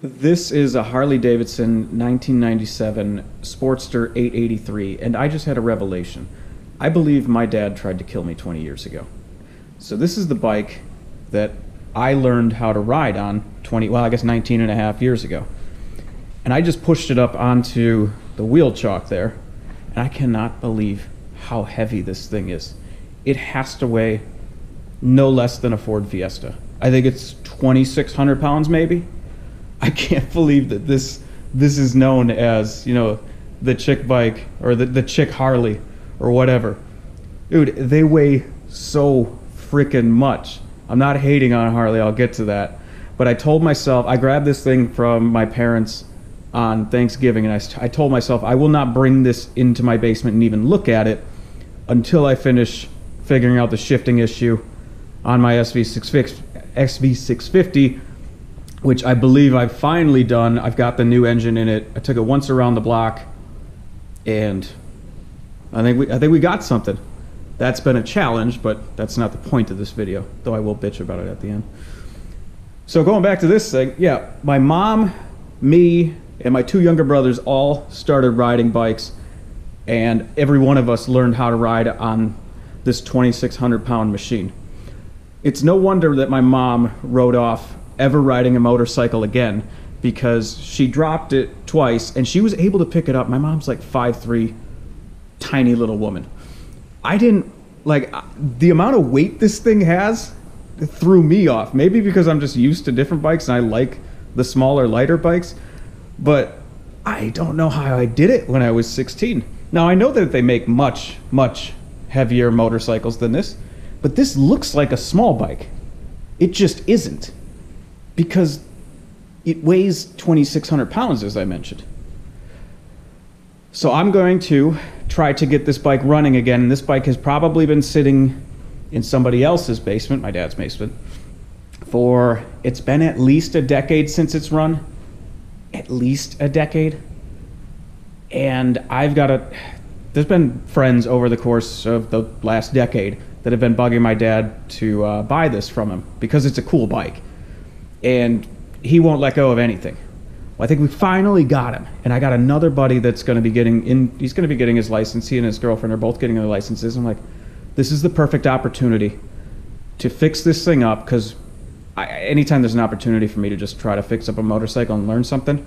This is a Harley Davidson 1997 Sportster 883, and I just had a revelation. I believe my dad tried to kill me 20 years ago. So this is the bike that I learned how to ride on 19 and a half years ago. And I just pushed it up onto the wheel chalk there, and I cannot believe how heavy this thing is. It has to weigh no less than a Ford Fiesta. I think it's 2,600 pounds maybe. I can't believe that this is known as, the chick bike or the chick Harley or whatever. Dude, they weigh so freaking much. I'm not hating on Harley, I'll get to that. But I told myself, I grabbed this thing from my parents on Thanksgiving, and I told myself I will not bring this into my basement and even look at it until I finish figuring out the shifting issue on my SV650, which I believe I've finally done. I've got the new engine in it. I took it once around the block, and I think we got something. That's been a challenge, but that's not the point of this video, though I will bitch about it at the end. So going back to this thing, yeah, my mom, me, and my two younger brothers all started riding bikes, and every one of us learned how to ride on this 2,600 pound machine. It's no wonder that my mom wrote off ever riding a motorcycle again, because she dropped it twice and she was able to pick it up. My mom's like 5'3", tiny little woman. I didn't like the amount of weight this thing has. It threw me off, maybe because I'm just used to different bikes and I like the smaller, lighter bikes, but I don't know how I did it when I was 16. Now I know that they make much heavier motorcycles than this, but this looks like a small bike. It just isn't, because it weighs 2,600 pounds, as I mentioned. So I'm going to try to get this bike running again. And this bike has probably been sitting in somebody else's basement, my dad's basement, it's been at least a decade since it's run. At least a decade. And there's been friends over the course of the last decade that have been bugging my dad to buy this from him because it's a cool bike. And he won't let go of anything. Well, I think we finally got him, and I got another buddy that's going to be he's going to be getting his license. He and his girlfriend are both getting their licenses. I'm like, this is the perfect opportunity to fix this thing up, because anytime there's an opportunity for me to just try to fix up a motorcycle and learn something,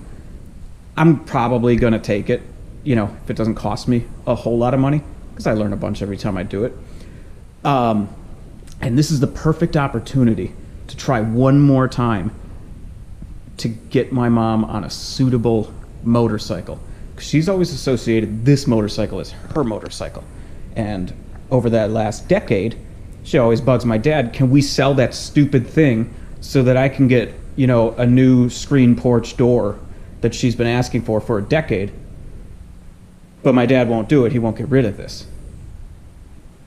I'm probably going to take it, if it doesn't cost me a whole lot of money, because I learn a bunch every time I do it. And this is the perfect opportunity to try one more time to get my mom on a suitable motorcycle. She's always associated this motorcycle as her motorcycle. And over that last decade, she always bugs my dad, can we sell that stupid thing so that I can get, a new screen porch door that she's been asking for a decade? But my dad won't do it. He won't get rid of this.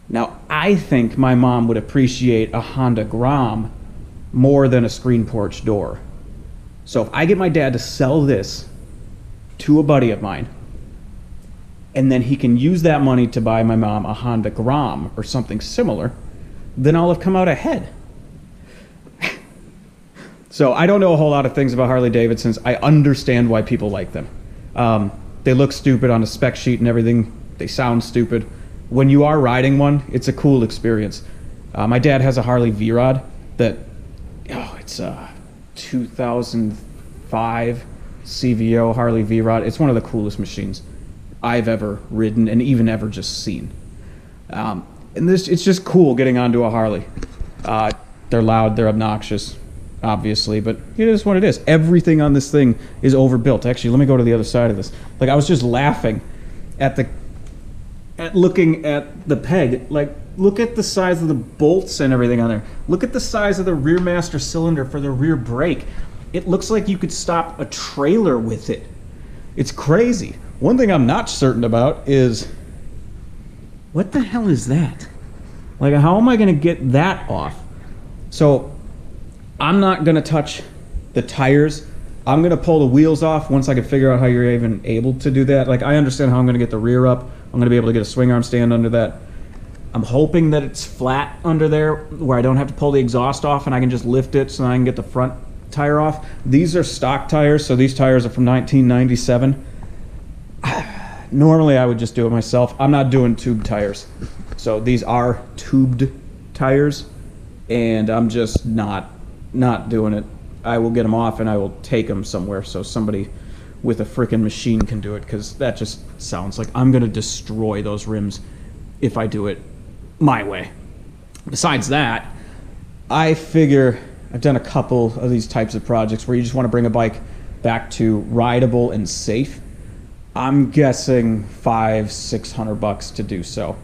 Now, I think my mom would appreciate a Honda Grom more than a screen porch door. So if I get my dad to sell this to a buddy of mine, and then he can use that money to buy my mom a Honda Grom or something similar, then I'll have come out ahead. So I don't know a whole lot of things about Harley Davidsons. I understand why people like them. They look stupid on a spec sheet and everything. They sound stupid. When you are riding one, it's a cool experience. My dad has a Harley V-Rod that, it's a 2005 CVO Harley V-Rod. It's one of the coolest machines I've ever ridden and even ever just seen. And it's just cool getting onto a Harley. They're loud, they're obnoxious, obviously, but it is what it is. Everything on this thing is overbuilt. Actually, let me go to the other side of this. Like, I was just laughing at looking at the peg. Like, look at the size of the bolts and everything on there. Look at the size of the rear master cylinder for the rear brake. It looks like you could stop a trailer with it. It's crazy. One thing I'm not certain about is, what the hell is that? Like, how am I going to get that off? So I'm not going to touch the tires. I'm going to pull the wheels off once I can figure out how you're even able to do that. Like, I understand how I'm going to get the rear up. I'm going to be able to get a swing arm stand under that. I'm hoping that it's flat under there where I don't have to pull the exhaust off and I can just lift it so I can get the front tire off. These are stock tires, so these tires are from 1997. Normally I would just do it myself. I'm not doing tube tires. So these are tubed tires, and I'm just not doing it. I will get them off and I will take them somewhere so somebody with a freaking machine can do it, because that just sounds like I'm going to destroy those rims if I do it my way. Besides that, I figure I've done a couple of these types of projects where you just want to bring a bike back to rideable and safe. I'm guessing $500-600 to do so.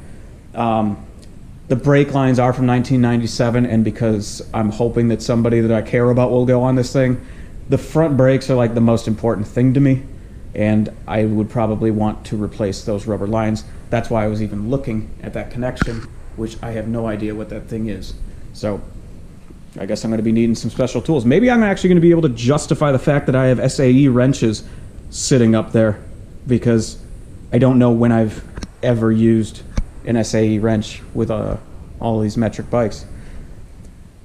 The brake lines are from 1997, and because I'm hoping that somebody that I care about will go on this thing, the front brakes are like the most important thing to me, and I would probably want to replace those rubber lines. That's why I was even looking at that connection, which I have no idea what that thing is. So I guess I'm going to be needing some special tools. Maybe I'm actually going to be able to justify the fact that I have SAE wrenches sitting up there, because I don't know when I've ever used an SAE wrench with all these metric bikes.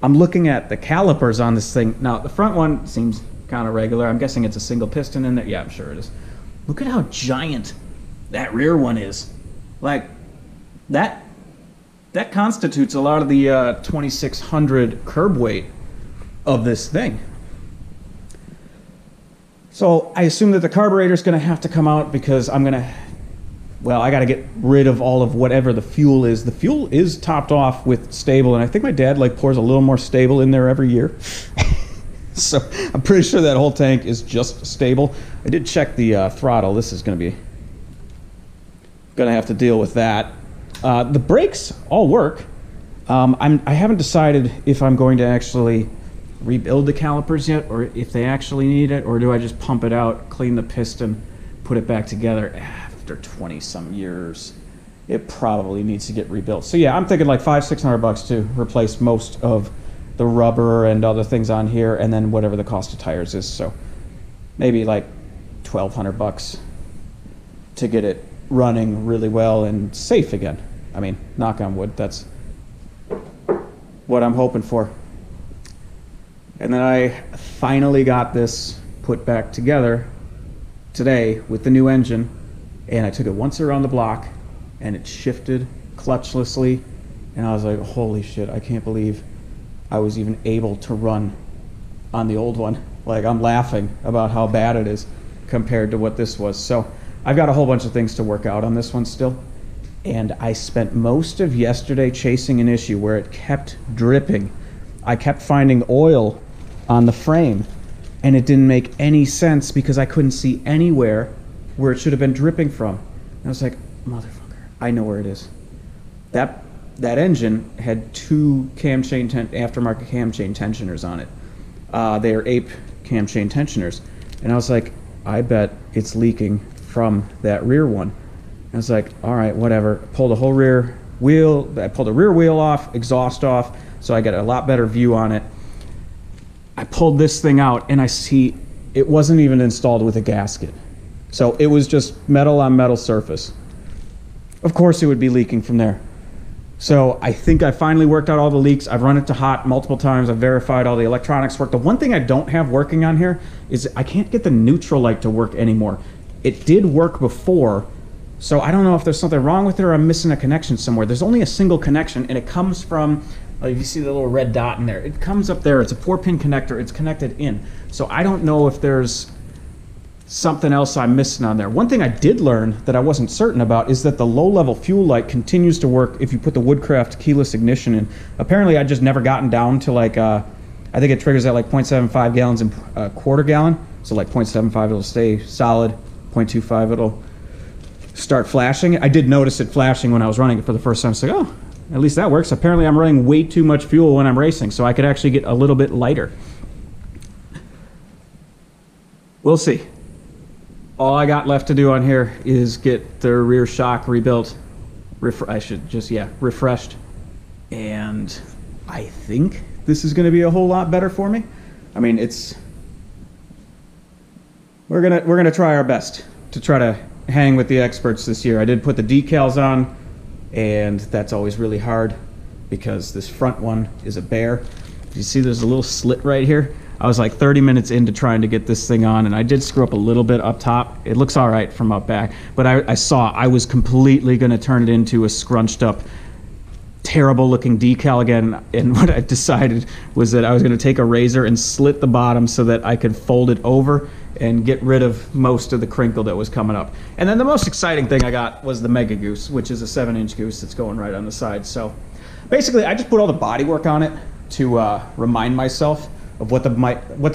I'm looking at the calipers on this thing. Now, the front one seems kind of regular. I'm guessing it's a single piston in there. Yeah, I'm sure it is. Look at how giant that rear one is. Like, that constitutes a lot of the 2600 curb weight of this thing. So I assume that the carburetor is going to have to come out, because I'm going to, well, I got to get rid of all of whatever the fuel is. The fuel is topped off with stable, and I think my dad like pours a little more stable in there every year. So I'm pretty sure that whole tank is just stable. I did check the throttle. This is going to have to deal with that. The brakes all work. I haven't decided if I'm going to actually rebuild the calipers yet, or if they actually need it, or do I just pump it out, clean the piston, put it back together. After 20 some years, it probably needs to get rebuilt. So yeah, I'm thinking like $500-600 to replace most of the rubber and other things on here, and then whatever the cost of tires is. So maybe like $1,200 to get it running really well and safe again. I mean, knock on wood, that's what I'm hoping for. And then I finally got this put back together today with the new engine, and I took it once around the block and it shifted clutchlessly, and I was like, holy shit, I can't believe I was even able to run on the old one. Like, I'm laughing about how bad it is compared to what this was. So I've got a whole bunch of things to work out on this one still. And I spent most of yesterday chasing an issue where it kept dripping. I kept finding oil on the frame, and it didn't make any sense because I couldn't see anywhere where it should have been dripping from. And I was like, motherfucker, I know where it is. That engine had two aftermarket cam chain tensioners on it. They are Ape cam chain tensioners. And I was like, I bet it's leaking from that rear one. And I was like, all right, whatever. Pulled the whole rear wheel. I pulled the rear wheel off, exhaust off, so I got a lot better view on it. I pulled this thing out, and I see it wasn't even installed with a gasket. So it was just metal on metal surface. Of course it would be leaking from there. So I think I finally worked out all the leaks. I've run it to hot multiple times. I've verified all the electronics work. The one thing I don't have working on here is I can't get the neutral light to work anymore. It did work before, so I don't know if there's something wrong with it or I'm missing a connection somewhere. There's only a single connection, and it comes from, if you see the little red dot in there, it comes up there. It's a 4-pin connector. It's connected in. So I don't know if there's something else I'm missing on there. One thing I did learn that I wasn't certain about is that the low-level fuel light continues to work if you put the Woodcraft keyless ignition in. Apparently, I'd just never gotten down to like, I think it triggers at like 0.75 gallons and a quarter gallon. So like 0.75, it'll stay solid. 0.25, it'll start flashing. I did notice it flashing when I was running it for the first time. So like, oh, at least that works. Apparently, I'm running way too much fuel when I'm racing, so I could actually get a little bit lighter. We'll see. All I got left to do on here is get the rear shock rebuilt. Refreshed. And I think this is going to be a whole lot better for me. I mean, we're gonna try our best to try to hang with the experts this year. I did put the decals on, and that's always really hard because this front one is a bear. You see there's a little slit right here? I was like 30 minutes into trying to get this thing on, and I did screw up a little bit up top. It looks all right from up back, but I saw I was completely going to turn it into a scrunched up, terrible looking decal again. And what I decided was that I was going to take a razor and slit the bottom so that I could fold it over and get rid of most of the crinkle that was coming up. And then the most exciting thing I got was the Mega Goose, which is a 7-inch goose that's going right on the side. So basically, I just put all the bodywork on it to remind myself of what the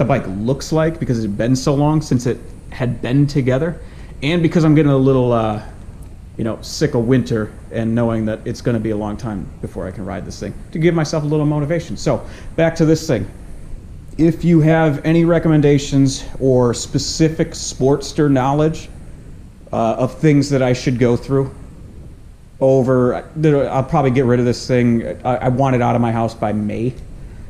bike looks like, because it had been so long since it had been together, and because I'm getting a little sick of winter and knowing that it's going to be a long time before I can ride this thing, to give myself a little motivation. So back to this thing. If you have any recommendations or specific Sportster knowledge of things that I should go through I'll probably get rid of this thing. I want it out of my house by May.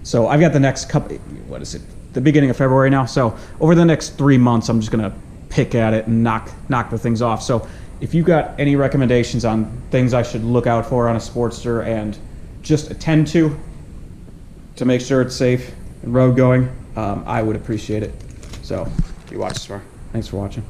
So I've got the next couple, what is it, the beginning of February now. So over the next 3 months, I'm just going to pick at it and knock the things off. So if you've got any recommendations on things I should look out for on a Sportster and just attend to make sure it's safe and road going, I would appreciate it. So if you watch this far, thanks for watching.